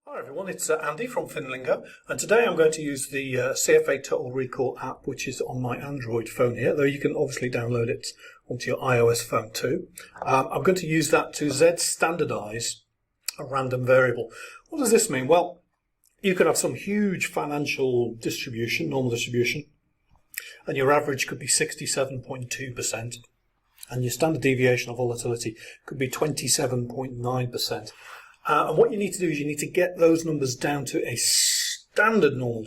Hi everyone, it's Andy from Finlingo, and today I'm going to use the CFA Total Recall app, which is on my Android phone here, though you can obviously download it onto your iOS phone too. I'm going to use that to standardize a random variable. What does this mean? Well, you could have some huge financial distribution, normal distribution, and your average could be 67.2%, and your standard deviation of volatility could be 27.9%. And what you need to do is you need to get those numbers down to a standard normal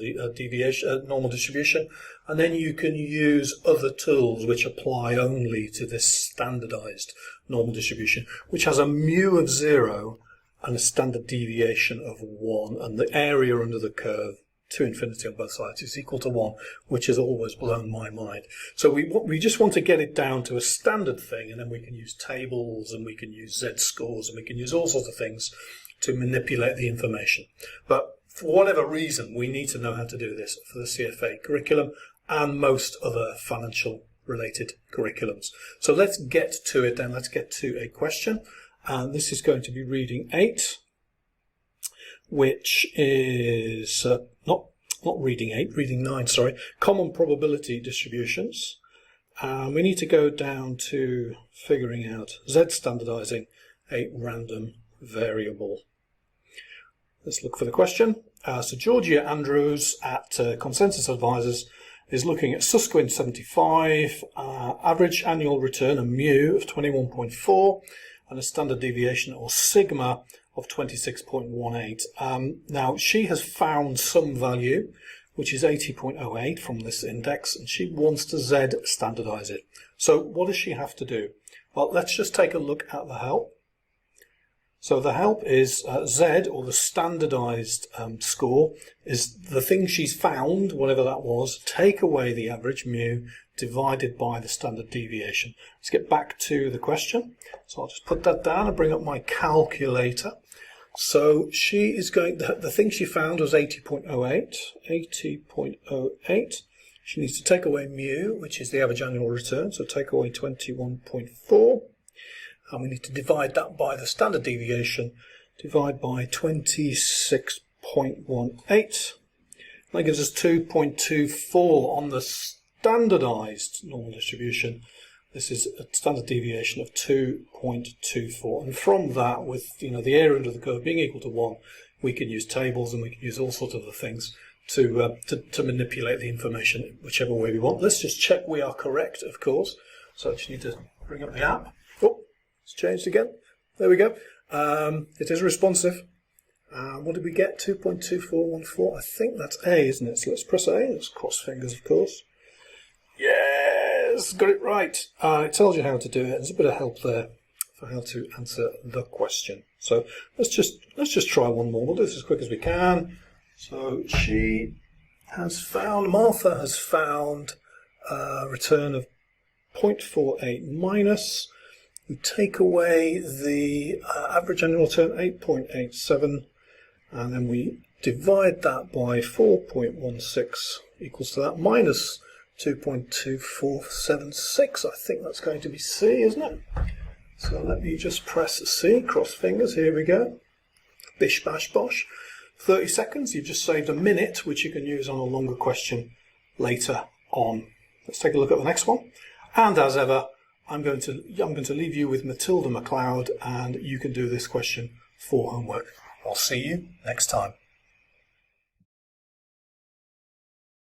distribution, and then you can use other tools which apply only to this standardized normal distribution, which has a mu of 0 and a standard deviation of 1, and the area under the curve to infinity on both sides is equal to 1, which has always blown my mind. So we just want to get it down to a standard thing, and then we can use tables, and we can use z-scores, and we can use all sorts of things to manipulate the information. But for whatever reason, we need to know how to do this for the CFA curriculum and most other financial related curriculums. So let's get to it then. Let's get to a question. And this is going to be reading 8. Which is not reading 8, reading 9, sorry, common probability distributions. We need to go down to figuring out standardizing a random variable. Let's look for the question. So Georgia Andrews at Consensus Advisors is looking at Susquin 75, average annual return, a mu of 21.4, and a standard deviation or sigma of 26.18. Now she has found some value, which is 80.08 from this index, and she wants to standardize it. So what does she have to do? Well, let's just take a look at the help. So the help is Z, or the standardized score, is the thing she's found, whatever that was, take away the average mu divided by the standard deviation. Let's get back to the question. So I'll just put that down and bring up my calculator. So she is going, the thing she found was 80.08. 80.08. She needs to take away mu, which is the average annual return, so take away 21.4. And we need to divide that by the standard deviation, divide by 26.18. That gives us 2.24 on the standardized normal distribution. This is a standard deviation of 2.24, and from that, with the area under the curve being equal to 1, we can use tables and we can use all sorts of other things to manipulate the information whichever way we want. Let's just check we are correct, of course. So I just need to bring up the app. Oh, it's changed again. There we go. It is responsive. What did we get? 2.2414. I think that's A, isn't it? So let's press A. Let's cross fingers, of course. Yes, got it right. It tells you how to do it. There's a bit of help there for how to answer the question. So let's just try one more. We'll do this as quick as we can. So Martha has found a return of 0.48 minus. We take away the average annual return, 8.87, and then we divide that by 4.16 equals to that minus 2.2476. I think that's going to be C, isn't it? So let me just press C, cross fingers, here we go. Bish bash bosh. 30 seconds, you've just saved a minute, which you can use on a longer question later on. Let's take a look at the next one. And as ever, I'm going to leave you with Matilda MacLeod, and you can do this question for homework. I'll see you next time.